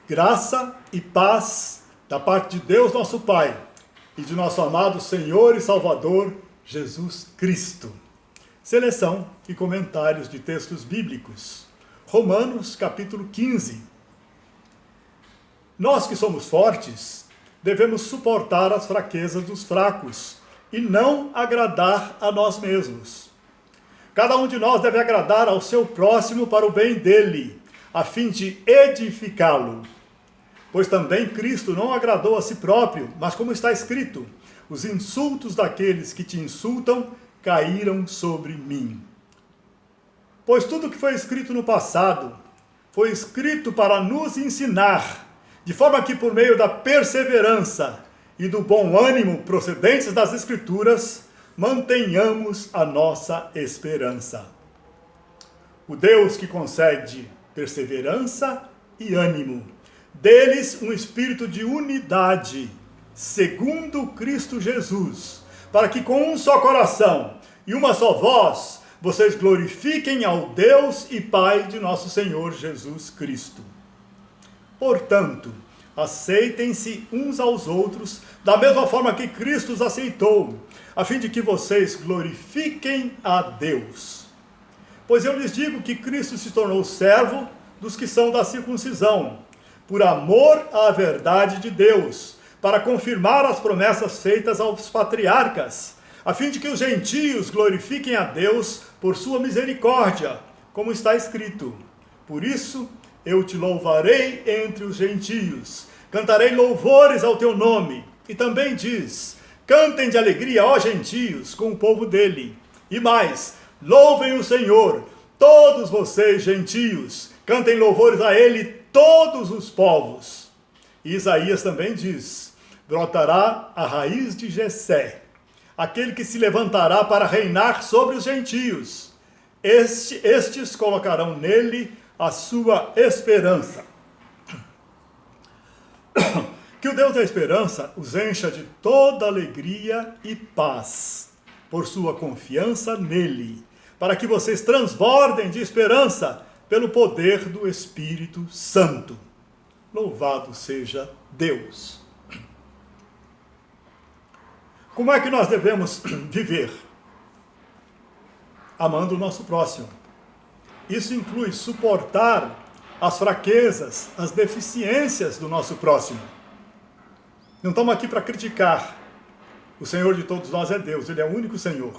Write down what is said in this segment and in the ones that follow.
Graça e paz da parte de Deus nosso Pai e de nosso amado Senhor e Salvador Jesus Cristo. Seleção e comentários de textos bíblicos. Romanos capítulo 15. Nós que somos fortes, devemos suportar as fraquezas dos fracos e não agradar a nós mesmos. Cada um de nós deve agradar ao seu próximo para o bem dele, a fim de edificá-lo. Pois também Cristo não agradou a si próprio, mas como está escrito, os insultos daqueles que te insultam caíram sobre mim. Pois tudo que foi escrito no passado, foi escrito para nos ensinar, de forma que por meio da perseverança e do bom ânimo procedentes das Escrituras, mantenhamos a nossa esperança. O Deus que concede perseverança e ânimo, deles um espírito de unidade, segundo Cristo Jesus, para que com um só coração e uma só voz, vocês glorifiquem ao Deus e Pai de nosso Senhor Jesus Cristo. Portanto, aceitem-se uns aos outros, da mesma forma que Cristo os aceitou, a fim de que vocês glorifiquem a Deus. Pois eu lhes digo que Cristo se tornou servo dos que são da circuncisão, por amor à verdade de Deus, para confirmar as promessas feitas aos patriarcas, a fim de que os gentios glorifiquem a Deus por sua misericórdia, como está escrito. Por isso, eu te louvarei entre os gentios, cantarei louvores ao teu nome. E também diz, cantem de alegria, ó gentios, com o povo dele. E mais, louvem o Senhor, todos vocês gentios, cantem louvores a ele, todos os povos. E Isaías também diz, brotará a raiz de Jessé, aquele que se levantará para reinar sobre os gentios. Estes colocarão nele a sua esperança. Que o Deus da esperança os encha de toda alegria e paz, por sua confiança nele, para que vocês transbordem de esperança pelo poder do Espírito Santo. Louvado seja Deus. Como é que nós devemos viver? Amando o nosso próximo. Isso inclui suportar as fraquezas, as deficiências do nosso próximo. Não estamos aqui para criticar. O Senhor de todos nós é Deus, Ele é o único Senhor.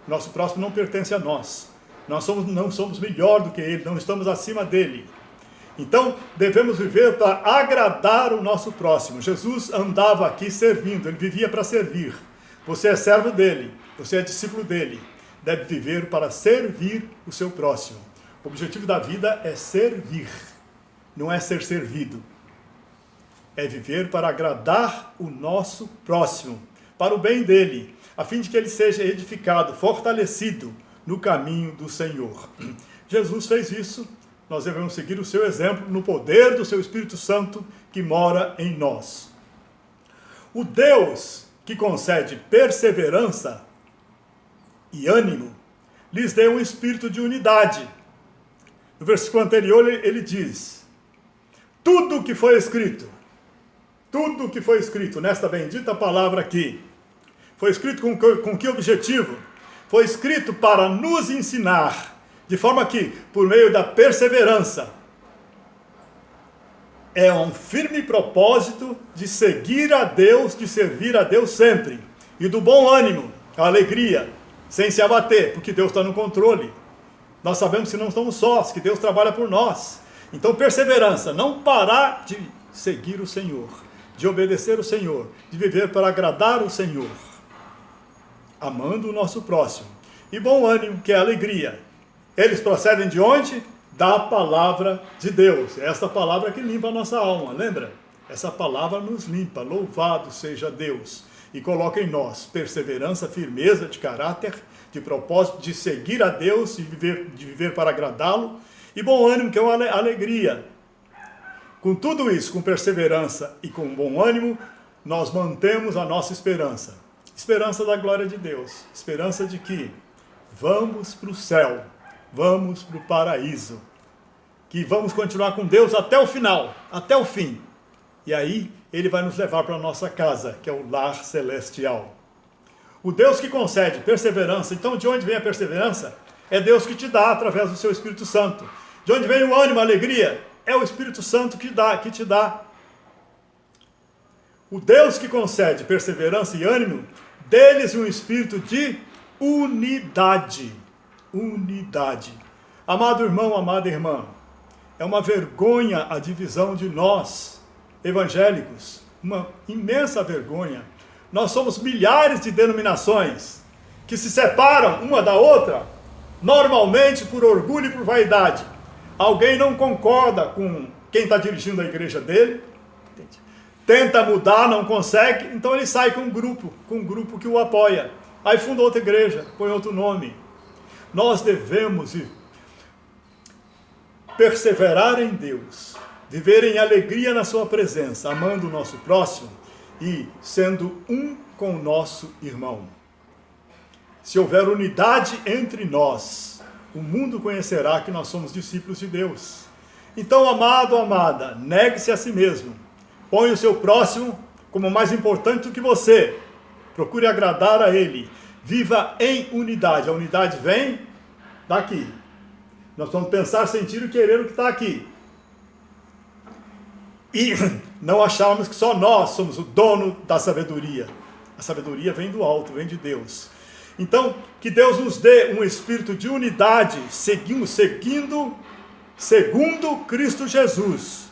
Nosso próximo não pertence a nós. Nós não somos melhor do que Ele, não estamos acima dEle. Então, devemos viver para agradar o nosso próximo. Jesus andava aqui servindo, Ele vivia para servir. Você é servo dEle, você é discípulo dEle. Deve viver para servir o seu próximo. O objetivo da vida é servir, não é ser servido. É viver para agradar o nosso próximo, para o bem dele, a fim de que ele seja edificado, fortalecido no caminho do Senhor. Jesus fez isso, nós devemos seguir o seu exemplo no poder do seu Espírito Santo que mora em nós. O Deus que concede perseverança e ânimo, lhes deu um espírito de unidade. No versículo anterior ele diz, tudo o que foi escrito nesta bendita palavra aqui, foi escrito com que objetivo? Foi escrito para nos ensinar, de forma que, por meio da perseverança, é um firme propósito de seguir a Deus, de servir a Deus sempre, e do bom ânimo, a alegria, sem se abater, porque Deus está no controle. Nós sabemos que não estamos sós, que Deus trabalha por nós. Então, perseverança, não parar de seguir o Senhor, de obedecer o Senhor, de viver para agradar o Senhor, amando o nosso próximo. E bom ânimo, que é alegria. Eles procedem de onde? Da palavra de Deus. É essa palavra que limpa a nossa alma, lembra? Essa palavra nos limpa, louvado seja Deus. E coloca em nós perseverança, firmeza de caráter, de propósito, de seguir a Deus, de viver para agradá-lo. E bom ânimo, que é uma alegria. Com tudo isso, com perseverança e com bom ânimo, nós mantemos a nossa esperança. Esperança da glória de Deus. Esperança de que vamos para o céu, vamos para o paraíso. que vamos continuar com Deus até o final, até o fim. E aí Ele vai nos levar para a nossa casa, que é o lar celestial. O Deus que concede perseverança, então de onde vem a perseverança? É Deus que te dá através do seu Espírito Santo. De onde vem o ânimo, a alegria? É o Espírito Santo que te dá. O Deus que concede perseverança e ânimo, deles um espírito de unidade. Unidade. Amado irmão, amada irmã, é uma vergonha a divisão de nós, evangélicos, uma imensa vergonha. Nós somos milhares de denominações que se separam uma da outra, normalmente por orgulho e por vaidade. Alguém não concorda com quem está dirigindo a igreja dele, tenta mudar, não consegue, então ele sai com um grupo que o apoia. Aí funda outra igreja, põe outro nome. Nós devemos perseverar em Deus, viver em alegria na sua presença, amando o nosso próximo e sendo um com o nosso irmão. Se houver unidade entre nós, o mundo conhecerá que nós somos discípulos de Deus. Então, amado, amada, negue-se a si mesmo. Põe o seu próximo como mais importante do que você. Procure agradar a ele. Viva em unidade. A unidade vem daqui. Nós vamos pensar, sentir e querer o que está aqui. E não acharmos que só nós somos o dono da sabedoria. A sabedoria vem do alto, vem de Deus. Então, que Deus nos dê um espírito de unidade, segundo Cristo Jesus,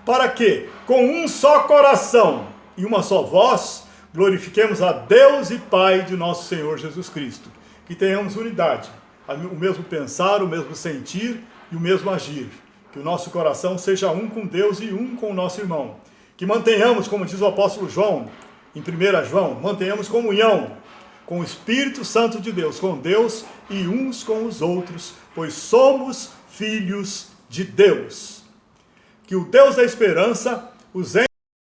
para que, com um só coração e uma só voz, glorifiquemos a Deus e Pai de nosso Senhor Jesus Cristo. Que tenhamos unidade, o mesmo pensar, o mesmo sentir e o mesmo agir. Que o nosso coração seja um com Deus e um com o nosso irmão. Que mantenhamos, como diz o apóstolo João, em 1 João, mantenhamos comunhão com o Espírito Santo de Deus, com Deus e uns com os outros, pois somos filhos de Deus. Que o Deus da esperança os